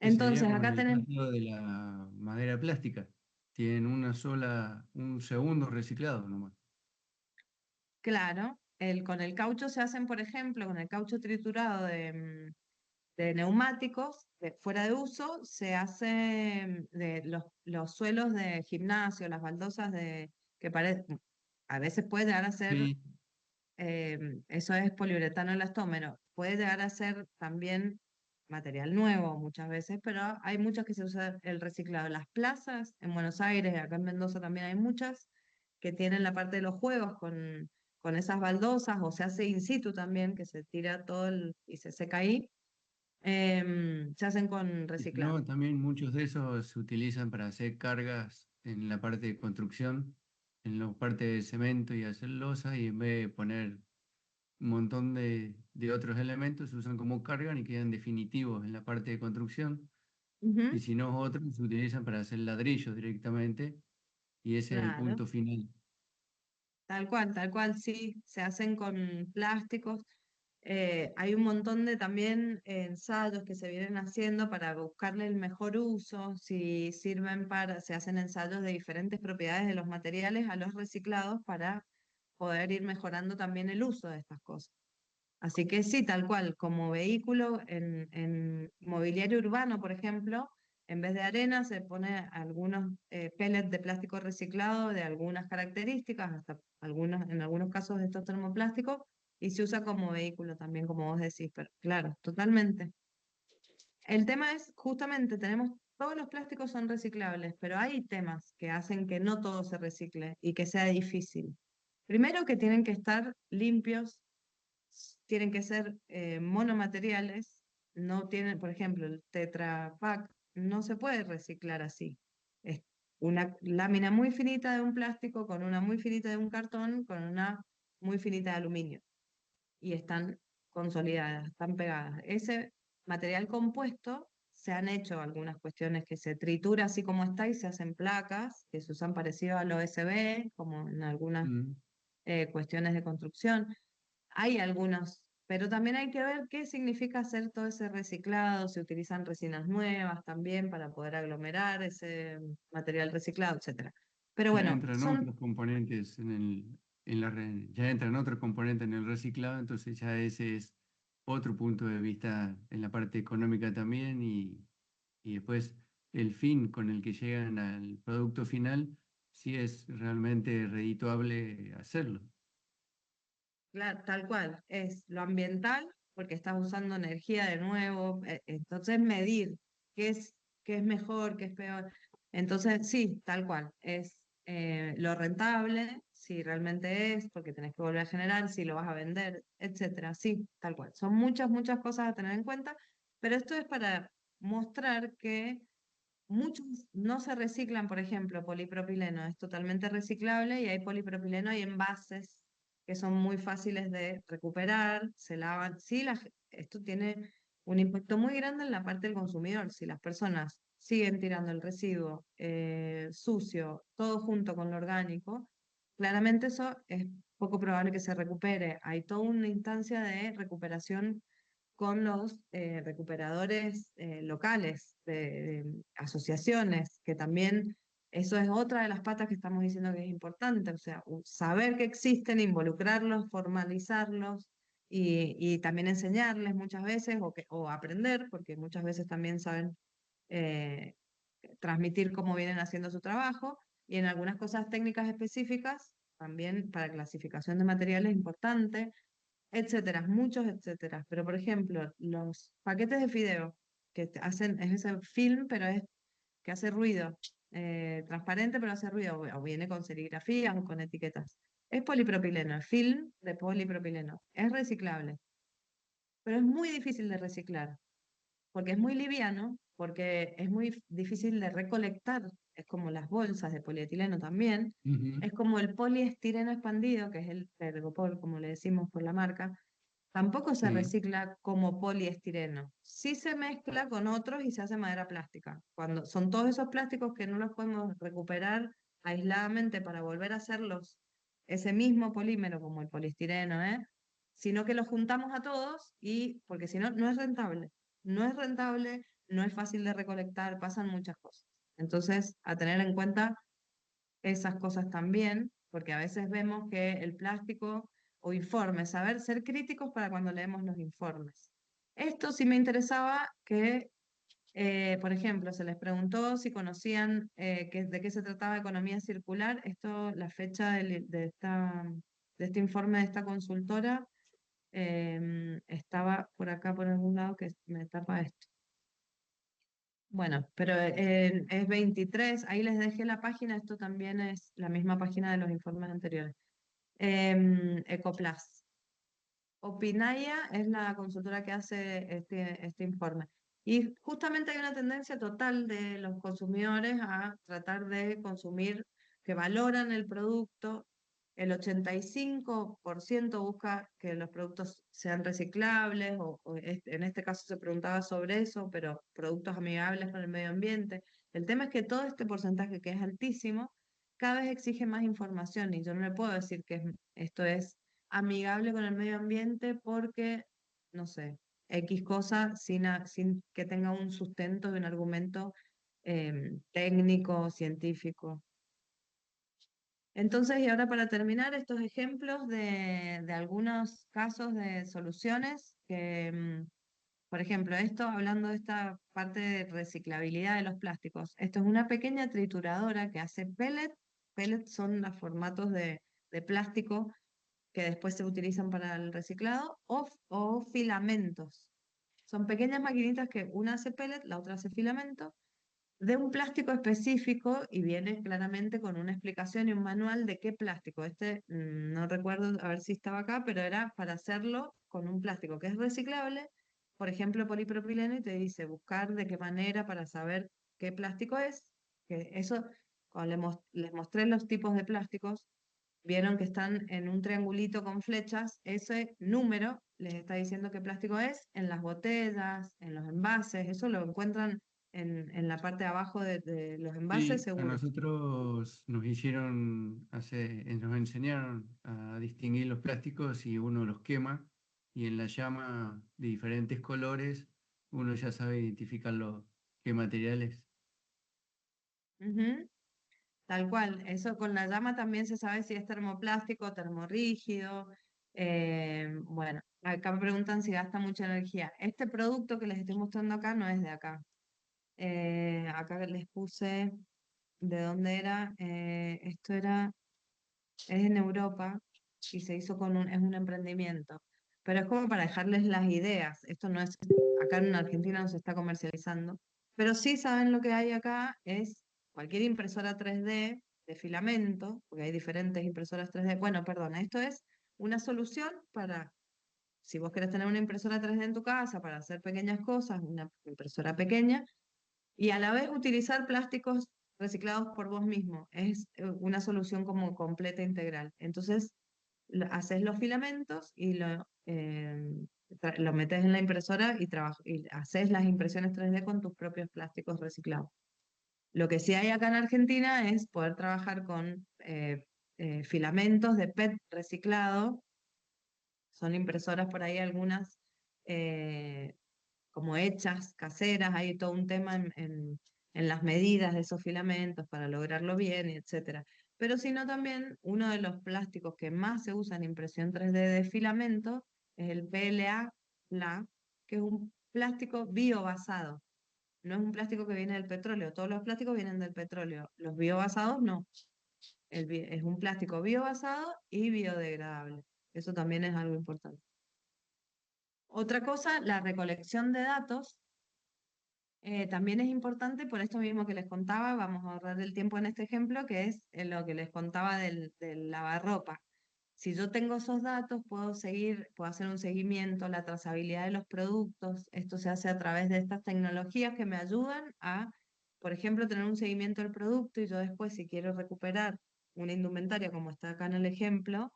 Speaker 3: Que sería
Speaker 2: Entonces,
Speaker 3: como en
Speaker 2: acá
Speaker 3: el
Speaker 2: tenemos,
Speaker 3: caso de la madera plástica. Tienen un segundo reciclado nomás.
Speaker 2: claro, con el caucho se hacen, por ejemplo, con el caucho triturado de neumáticos fuera de uso, se hace de los suelos de gimnasio, las baldosas que a veces puede llegar a ser,
Speaker 3: Sí,
Speaker 2: eso es poliuretano elastómero, puede llegar a ser también material nuevo muchas veces, pero hay muchos que se usa el reciclado. Las plazas en Buenos Aires, acá en Mendoza también hay muchas que tienen la parte de los juegos con esas baldosas, o se hace in situ también, que se tira todo y se seca ahí, se hacen con
Speaker 3: y si
Speaker 2: reciclado.
Speaker 3: no, también muchos de esos se utilizan para hacer cargas en la parte de construcción, en la parte de cemento y hacer losa, y en vez de poner un montón de otros elementos, se usan como carga y quedan definitivos en la parte de construcción. Y
Speaker 2: Ujú,
Speaker 3: si no, otros se utilizan para hacer ladrillos directamente, y ese es el
Speaker 2: claro,
Speaker 3: punto final.
Speaker 2: tal cual, sí, se hacen con plásticos. Hay un montón de también ensayos que se vienen haciendo para buscarle el mejor uso, si sirven se hacen ensayos de diferentes propiedades de los materiales a los reciclados para poder ir mejorando también el uso de estas cosas. Así que sí, tal cual, como vehículo en mobiliario urbano, por ejemplo, en vez de arena se pone algunos pellets de plástico reciclado de algunas características, hasta en algunos casos estos termoplásticos, y se usa como vehículo también, como vos decís, pero claro, totalmente. El tema es, justamente, todos los plásticos son reciclables, pero hay temas que hacen que no todo se recicle y que sea difícil. Primero que tienen que estar limpios, tienen que ser monomateriales, no tienen, por ejemplo, el Tetra Pak no se puede reciclar así. Es una lámina muy finita de un plástico con una muy finita de un cartón con una muy finita de aluminio y están consolidadas, están pegadas. Ese material compuesto se han hecho algunas cuestiones que se tritura así como está y se hacen placas que se usan parecido al OSB, como en algunas
Speaker 3: Mm.
Speaker 2: cuestiones de construcción. Hay algunos, pero también hay que ver qué significa hacer todo ese reciclado. Se utilizan resinas nuevas también para poder aglomerar ese material reciclado, etcétera. Pero
Speaker 3: Ya
Speaker 2: bueno,
Speaker 3: entran
Speaker 2: son,
Speaker 3: otros componentes ya entran otros componentes en el reciclado, entonces ya ese es otro punto de vista en la parte económica también, y después el fin con el que llegan al producto final, si es realmente redituable hacerlo.
Speaker 2: claro, tal cual, es lo ambiental, porque estás usando energía de nuevo, entonces medir qué es mejor, qué es peor. Entonces, sí, tal cual, es lo rentable, si realmente es, porque tenés que volver a generar, si lo vas a vender, etcétera. Sí, tal cual. Son muchas, muchas cosas a tener en cuenta, pero esto es para mostrar que muchos no se reciclan, por ejemplo, polipropileno es totalmente reciclable y hay polipropileno y envases que son muy fáciles de recuperar, se lavan. Sí, esto tiene un impacto muy grande en la parte del consumidor. Si las personas siguen tirando el residuo sucio, todo junto con lo orgánico, claramente eso es poco probable que se recupere. Hay toda una instancia de recuperación con los recuperadores locales, de asociaciones, que también eso es otra de las patas que estamos diciendo que es importante, o sea, saber que existen, involucrarlos, formalizarlos y también enseñarles muchas veces o aprender, porque muchas veces también saben eh, transmitir cómo vienen haciendo su trabajo y en algunas cosas técnicas específicas, también para clasificación de materiales importante, etcétera, muchos etcétera. Pero, por ejemplo, los paquetes de fideo hacen, es ese film, pero es que hace ruido, transparente, pero hace ruido, o viene con serigrafía o con etiquetas. Es polipropileno, es film de polipropileno. Es reciclable, pero es muy difícil de reciclar porque es muy liviano, porque es muy difícil de recolectar, es como las bolsas de polietileno también,
Speaker 3: Ujú.
Speaker 2: es como el poliestireno expandido, que es el Pergopol, como le decimos por la marca, tampoco se
Speaker 3: Sí.
Speaker 2: recicla como poliestireno. Sí se mezcla con otros y se hace madera plástica. Cuando son todos esos plásticos que no los podemos recuperar aisladamente para volver a hacerlos ese mismo polímero como el poliestireno, sino que los juntamos a todos y, porque si no, no es rentable. No es rentable, no es fácil de recolectar, pasan muchas cosas. Entonces, a tener en cuenta esas cosas también, porque a veces vemos que el plástico o informes, saber ser críticos para cuando leemos los informes. Esto sí me interesaba que, por ejemplo, se les preguntó si conocían de qué se trataba economía circular. Esto, la fecha de este informe de esta consultora estaba por acá, por algún lado, que me tapa esto. Bueno, pero es 23, ahí les dejé la página, esto también es la misma página de los informes anteriores. Ecoplas. Opinaya es la consultora que hace este informe. Y justamente hay una tendencia total de los consumidores a tratar de consumir, que valoran el producto. El 85% busca que los productos sean reciclables, en este caso se preguntaba sobre eso, pero productos amigables con el medio ambiente. El tema es que todo este porcentaje, que es altísimo, cada vez exige más información y yo no le puedo decir que esto es amigable con el medio ambiente porque, no sé, X cosa sin que tenga un sustento de un argumento técnico, científico. Entonces, y ahora para terminar, estos ejemplos de algunos casos de soluciones que, por ejemplo, esto hablando de esta parte de reciclabilidad de los plásticos, esto es una pequeña trituradora que hace pellet. Pellets son los formatos de plástico que después se utilizan para el reciclado, o filamentos. Son pequeñas maquinitas que una hace pellet, la otra hace filamento, de un plástico específico y viene claramente con una explicación y un manual de qué plástico. No recuerdo a ver si estaba acá, pero era para hacerlo con un plástico que es reciclable, por ejemplo, polipropileno, y te dice buscar de qué manera para saber qué plástico es. Que eso, cuando les mostré los tipos de plásticos, vieron que están en un triangulito con flechas, ese número les está diciendo qué plástico es en las botellas, en los envases, eso lo encuentran en la parte de abajo de los envases
Speaker 3: Sí, a
Speaker 2: seguro.
Speaker 3: nosotros nos enseñaron a distinguir los plásticos y uno los quema y en la llama de diferentes colores uno ya sabe identificar qué materiales.
Speaker 2: Ujú. Tal cual, eso con la llama también se sabe si es termoplástico, termorrígido. Bueno, acá me preguntan si gasta mucha energía. Este producto que les estoy mostrando acá no es de acá. Acá les puse de dónde era. Esto es en Europa y se hizo es un emprendimiento. Pero es como para dejarles las ideas. Esto no es, acá en Argentina no se está comercializando. Pero sí saben lo que hay acá es cualquier impresora 3D de filamento, porque hay diferentes impresoras 3D. Bueno, perdón, esto es una solución para, si vos querés tener una impresora 3D en tu casa para hacer pequeñas cosas, una impresora pequeña, y a la vez utilizar plásticos reciclados por vos mismo. Es una solución como completa integral. Entonces, haces los filamentos y lo metes en la impresora y haces las impresiones 3D con tus propios plásticos reciclados. Lo que sí hay acá en Argentina es poder trabajar con filamentos de PET reciclado. Son impresoras por ahí algunas eh, como hechas, caseras, hay todo un tema en las medidas de esos filamentos para lograrlo bien, y etcétera. Pero sino también uno de los plásticos que más se usa en impresión 3D de filamento es el PLA, que es un plástico biobasado. No es un plástico que viene del petróleo, todos los plásticos vienen del petróleo, los biobasados no. Es un plástico biobasado y biodegradable. Eso también es algo importante. Otra cosa, la recolección de datos. También es importante por esto mismo que les contaba, vamos a ahorrar el tiempo en este ejemplo, que es lo que les contaba del lavarropa. Si yo tengo esos datos, puedo hacer un seguimiento, la trazabilidad de los productos. Esto se hace a través de estas tecnologías que me ayudan a, por ejemplo, tener un seguimiento del producto y yo después, si quiero recuperar una indumentaria, como está acá en el ejemplo,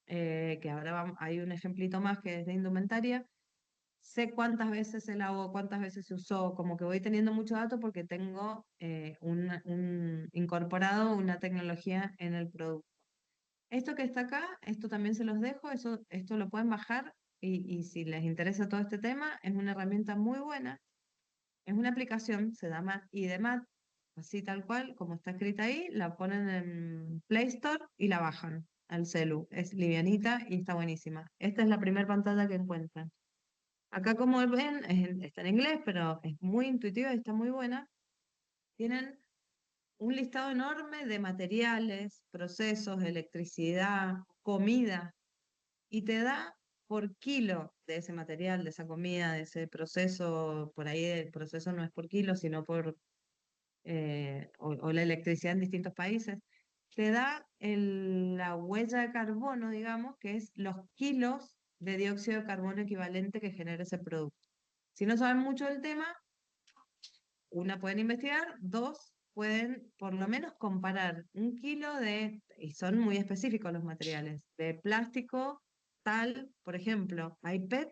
Speaker 2: que ahora hay un ejemplito más que es de indumentaria, sé cuántas veces se lavó, cuántas veces se usó, como que voy teniendo mucho dato porque tengo incorporado una tecnología en el producto. Esto que está acá, esto también se los dejo, esto lo pueden bajar y si les interesa todo este tema, es una herramienta muy buena. Es una aplicación, se llama IDEMAT, así tal cual, como está escrita ahí, la ponen en Play Store y la bajan al celu. Es livianita y está buenísima. Esta es la primera pantalla que encuentran. Acá, como ven, está en inglés, pero es muy intuitiva y está muy buena. Tienen un listado enorme de materiales, procesos, electricidad, comida, y te da por kilo de ese material, de esa comida, de ese proceso, por ahí el proceso no es por kilo, sino por, o la electricidad en distintos países, te da la huella de carbono, digamos, que es los kilos de dióxido de carbono equivalente que genera ese producto. Si no saben mucho del tema, una, pueden investigar, dos, pueden por lo menos comparar un kilo y son muy específicos los materiales, de plástico tal, por ejemplo, hay PET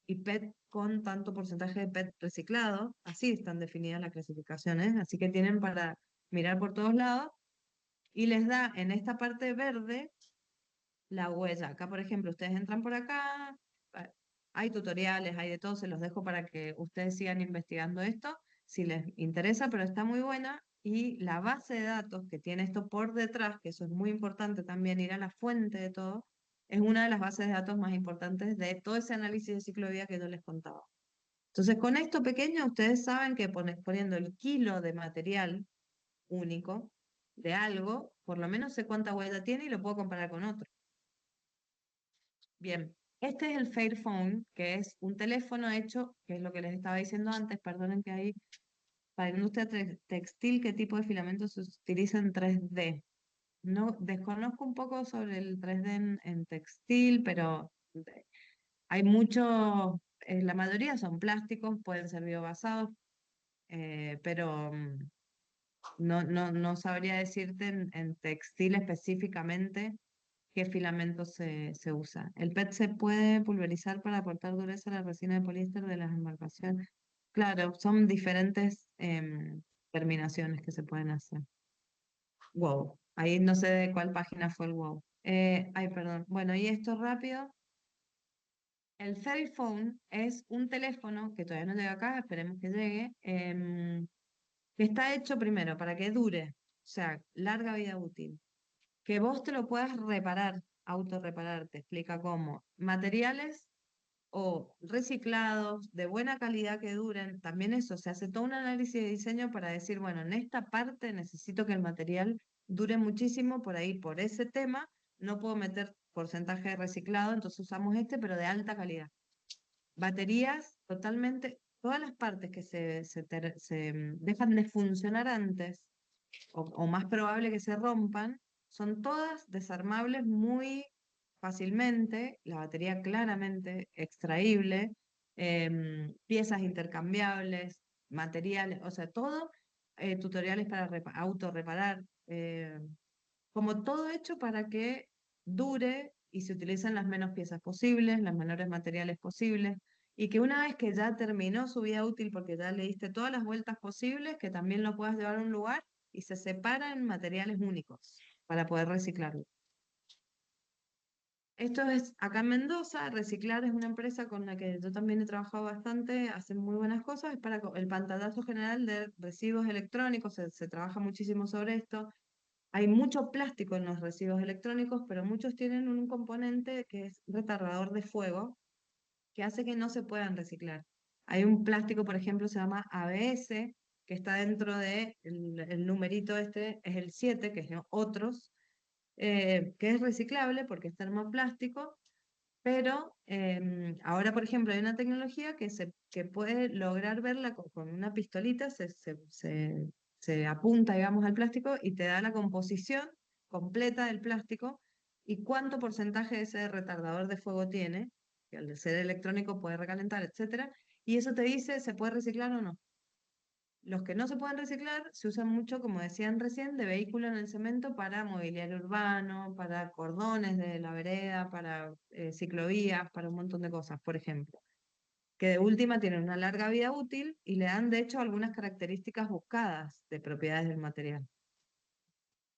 Speaker 2: y PET con tanto porcentaje de PET reciclado, así están definidas las clasificaciones, así que tienen para mirar por todos lados y les da en esta parte verde la huella. Acá, por ejemplo, ustedes entran por acá, ah, hay tutoriales, hay de todo, se los dejo para que ustedes sigan investigando esto, si les interesa, pero está muy buena. Y la base de datos que tiene esto por detrás, que eso es muy importante también, ir a la fuente de todo, es una de las bases de datos más importantes de todo ese análisis de ciclo de vida que yo les contaba. Entonces, con esto pequeño, ustedes saben que poniendo el kilo de material único de algo, por lo menos sé cuánta huella tiene y lo puedo comparar con otro. Bien, este es el Fairphone, que es un teléfono hecho, que es lo que les estaba diciendo antes, perdonen que hay, para la industria textil, qué tipo de filamentos se utiliza en 3D. No, desconozco un poco sobre el 3D en textil, pero hay muchos, la mayoría son plásticos, pueden ser biobasados, pero no sabría decirte en textil específicamente qué filamento se usa. El PET se puede pulverizar para aportar dureza a la resina de poliéster de las embarcaciones. Claro, son diferentes terminaciones que se pueden hacer. Wow, ahí no sé de cuál página fue el wow. Ay, perdón. Bueno, y esto rápido. El Fairphone es un teléfono que todavía no llega acá, esperemos que llegue, que está hecho primero para que dure, o sea, larga vida útil. Que vos te lo puedas reparar, autorreparar, te explica cómo. Materiales o reciclados, de buena calidad que duren, también eso, se hace todo un análisis de diseño para decir, bueno, en esta parte necesito que el material dure muchísimo, por ahí, por ese tema, no puedo meter porcentaje de reciclado, entonces usamos este, pero de alta calidad. Baterías, totalmente, todas las partes que se dejan de funcionar antes, o más probable que se rompan, son todas desarmables muy fácilmente, la batería claramente extraíble, piezas intercambiables, materiales, o sea, todo, tutoriales para autorreparar, como todo hecho para que dure y se utilicen las menos piezas posibles, los menores materiales posibles, y que una vez que ya terminó su vida útil, porque ya le diste todas las vueltas posibles, que también lo puedas llevar a un lugar y se separa en materiales únicos para poder reciclarlo. Esto es acá en Mendoza. Reciclar es una empresa con la que yo también he trabajado bastante, hacen muy buenas cosas, es para el pantallazo general de residuos electrónicos, se trabaja muchísimo sobre esto. Hay mucho plástico en los residuos electrónicos, pero muchos tienen un componente que es retardador de fuego, que hace que no se puedan reciclar. Hay un plástico, por ejemplo, se llama ABS, que está dentro de el numerito este, es el 7, que es otros, que es reciclable porque es termoplástico, pero ahora, por ejemplo, hay una tecnología que puede lograr verla con una pistolita, se apunta, digamos, al plástico y te da la composición completa del plástico y cuánto porcentaje de ese retardador de fuego tiene, que al ser electrónico puede recalentar, etcétera, y eso te dice se puede reciclar o no. Los que no se pueden reciclar se usan mucho, como decían recién, de vehículo en el cemento para mobiliario urbano, para cordones de la vereda, para ciclovías, para un montón de cosas, por ejemplo. Que de última tienen una larga vida útil y le dan, de hecho, algunas características buscadas de propiedades del material.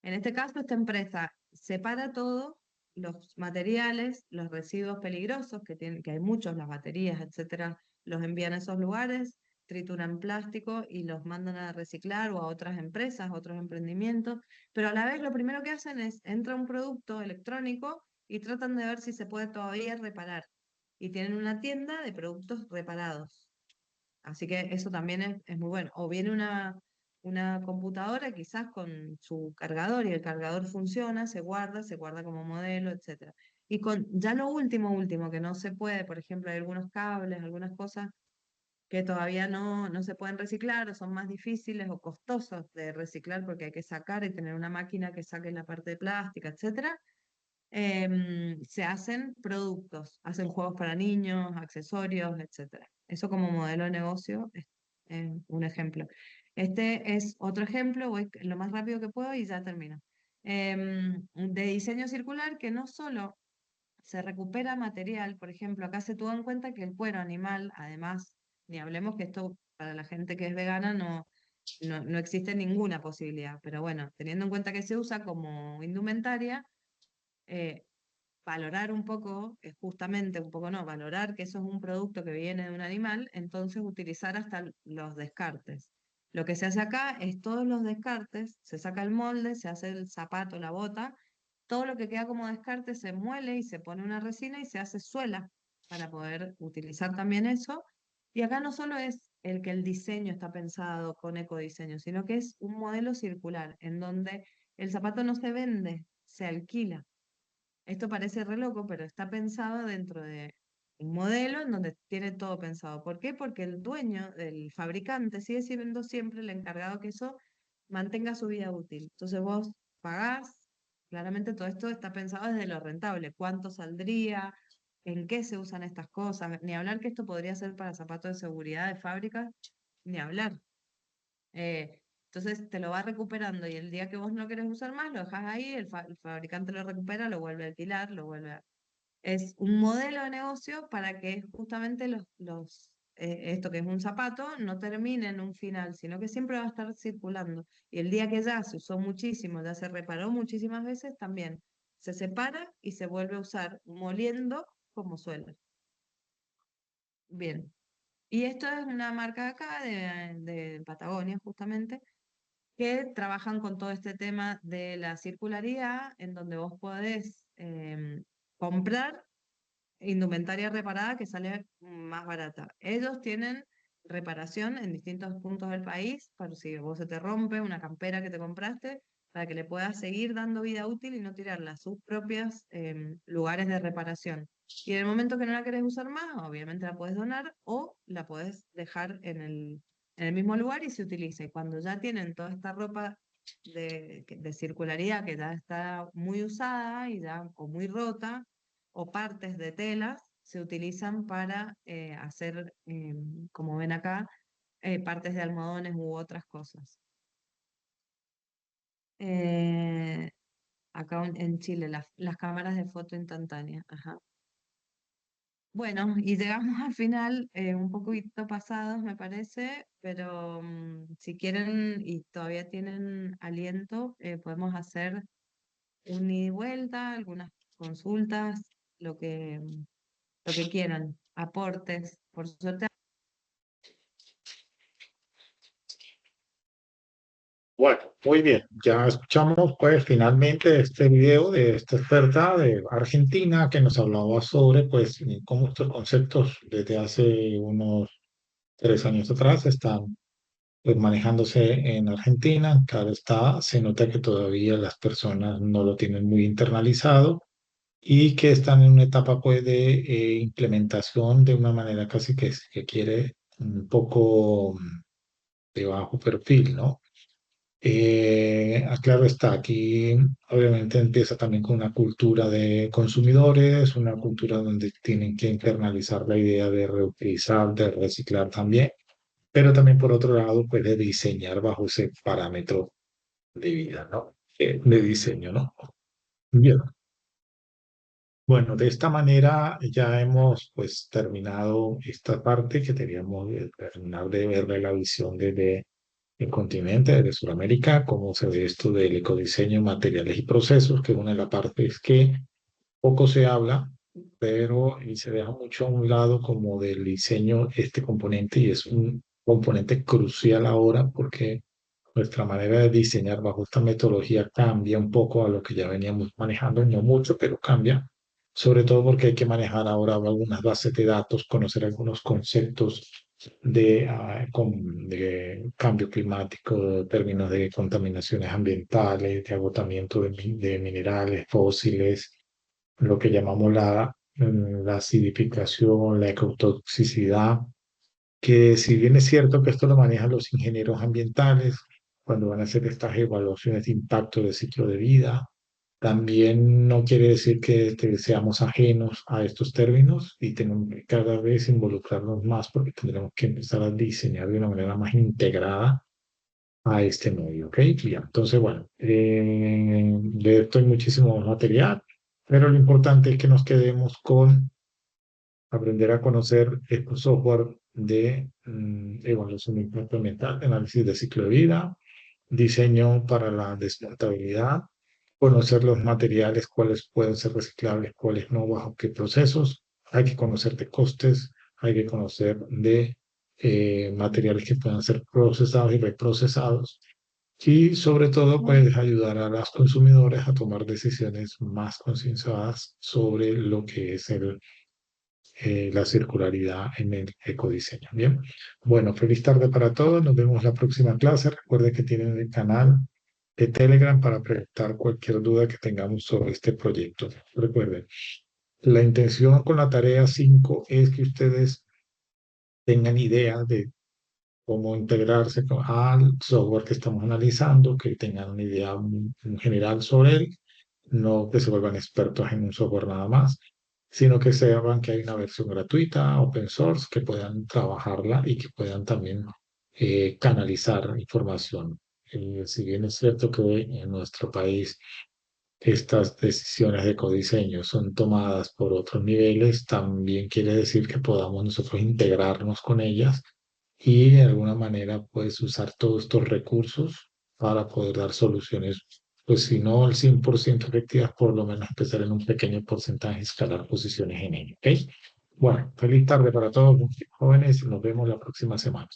Speaker 2: En este caso, esta empresa separa todo los materiales, los residuos peligrosos, que hay muchos, las baterías, etcétera, los envían a esos lugares, trituran plástico y los mandan a reciclar o a otras empresas, a otros emprendimientos, pero a la vez lo primero que hacen es, entra un producto electrónico y tratan de ver si se puede todavía reparar. Y tienen una tienda de productos reparados. Así que eso también es muy bueno. O viene una computadora quizás con su cargador y el cargador funciona, se guarda como modelo, etcétera. Y con ya lo último, que no se puede, por ejemplo, hay algunos cables, algunas cosas que todavía no se pueden reciclar o son más difíciles o costosos de reciclar porque hay que sacar y tener una máquina que saque la parte de plástica, etcétera. Se hacen productos, hacen juegos para niños, accesorios, etcétera. Eso como modelo de negocio es un ejemplo. Este es otro ejemplo, voy lo más rápido que puedo y ya termino. De diseño circular que no solo se recupera material, por ejemplo, acá se tuvo en cuenta que el cuero animal, además, ni hablemos que esto para la gente que es vegana no existe ninguna posibilidad, pero bueno, teniendo en cuenta que se usa como indumentaria, eh, valorar un poco, justamente un poco no, valorar que eso es un producto que viene de un animal, entonces utilizar hasta los descartes. Lo que se hace acá es todos los descartes, se saca el molde, se hace el zapato, la bota, todo lo que queda como descarte se muele y se pone una resina y se hace suela para poder utilizar también eso. Y acá no solo es el que el diseño está pensado con ecodiseño, sino que es un modelo circular en donde el zapato no se vende, se alquila. Esto parece re loco, pero está pensado dentro de un modelo en donde tiene todo pensado. ¿Por qué? Porque el dueño, el fabricante, sigue siendo siempre el encargado que eso mantenga su vida útil. Entonces vos pagás, claramente todo esto está pensado desde lo rentable. ¿Cuánto saldría? ¿En qué se usan estas cosas? Ni hablar que esto podría ser para zapatos de seguridad de fábrica, ni hablar. Eh, entonces te lo va recuperando y el día que vos no querés usar más, lo dejas ahí, el fabricante lo recupera, lo vuelve a alquilar, Es un modelo de negocio para que justamente esto que es un zapato no termine en un final, sino que siempre va a estar circulando. Y el día que ya se usó muchísimo, ya se reparó muchísimas veces, también se separa y se vuelve a usar moliendo como suelo. Bien. Y esto es una marca de acá, de Patagonia, justamente, que trabajan con todo este tema de la circularidad, en donde vos podés comprar indumentaria reparada que sale más barata. Ellos tienen reparación en distintos puntos del país, para si vos se te rompe una campera que te compraste, para que le puedas seguir dando vida útil y no tirarla a sus propios lugares de reparación. Y en el momento que no la querés usar más, obviamente la puedes donar o la puedes dejar en el mismo lugar y se utiliza. Y cuando ya tienen toda esta ropa de circularidad que ya está muy usada y ya, o muy rota, o partes de telas se utilizan para hacer, como ven acá, partes de almohadones u otras cosas. Eh, acá en Chile, las cámaras de foto instantánea. Ajá. Bueno, y llegamos al final, un poquito pasados, me parece, pero si quieren y todavía tienen aliento, podemos hacer un ida y vuelta, algunas consultas, lo que quieran, aportes. Por suerte.
Speaker 1: Bueno, muy bien. Ya escuchamos pues finalmente este video de esta experta de Argentina que nos hablaba sobre pues cómo estos conceptos desde hace unos 3 años atrás están pues manejándose en Argentina. Claro está, se nota que todavía las personas no lo tienen muy internalizado y que están en una etapa pues de implementación de una manera casi que quiere un poco de bajo perfil, ¿no? Claro está, aquí obviamente empieza también con una cultura de consumidores, una cultura donde tienen que internalizar la idea de reutilizar, de reciclar también, pero también por otro lado, pues de diseñar bajo ese parámetro de vida, ¿no? De diseño, ¿no? Bien. Bueno, de esta manera ya hemos pues terminado esta parte que teníamos que terminar de ver de la visión desde el continente, desde Sudamérica, cómo se ve esto del ecodiseño, materiales y procesos, que una de las partes que Poco se habla, pero y se deja mucho a un lado como del diseño este componente y es un componente crucial ahora porque nuestra manera de diseñar bajo esta metodología cambia un poco a lo que ya veníamos manejando, no mucho, pero cambia, sobre todo porque hay que manejar ahora algunas bases de datos, conocer algunos conceptos de cambio climático, términos de contaminaciones ambientales, de agotamiento de minerales fósiles, lo que llamamos la acidificación, la ecotoxicidad, que si bien es cierto que esto lo manejan los ingenieros ambientales cuando van a hacer estas evaluaciones de impacto de ciclo de vida, también no quiere decir que seamos ajenos a estos términos y tenemos que cada vez involucrarnos más porque tendremos que empezar a diseñar de una manera más integrada a este medio, ¿ok? Bien, entonces, bueno, de esto hay muchísimo material, pero lo importante es que nos quedemos con aprender a conocer estos software de evaluación de impacto ambiental, de análisis de ciclo de vida, diseño para la desmontabilidad, conocer los materiales, cuáles pueden ser reciclables, cuáles no, bajo qué procesos. Hay que conocer de costes, hay que conocer de materiales que puedan ser procesados y reprocesados. Y sobre todo, pues ayudar a las consumidores a tomar decisiones más concienciadas sobre lo que es la circularidad en el ecodiseño. Bien, bueno, feliz tarde para todos. Nos vemos la próxima clase. Recuerden que tienen el canal de Telegram para preguntar cualquier duda que tengamos sobre este proyecto. Recuerden, la intención con la tarea 5 es que ustedes tengan idea de cómo integrarse al software que estamos analizando, que tengan una idea general sobre él, no que se vuelvan expertos en un software nada más, sino que sepan que hay una versión gratuita, open source, que puedan trabajarla y que puedan también canalizar información. Si bien es cierto que en nuestro país estas decisiones de codiseño son tomadas por otros niveles, también quiere decir que podamos nosotros integrarnos con ellas y de alguna manera pues usar todos estos recursos para poder dar soluciones, pues si no al 100% efectivas, por lo menos empezar en un pequeño porcentaje y escalar posiciones en ello. ¿Ok? Bueno, feliz tarde para todos, jóvenes, nos vemos la próxima semana.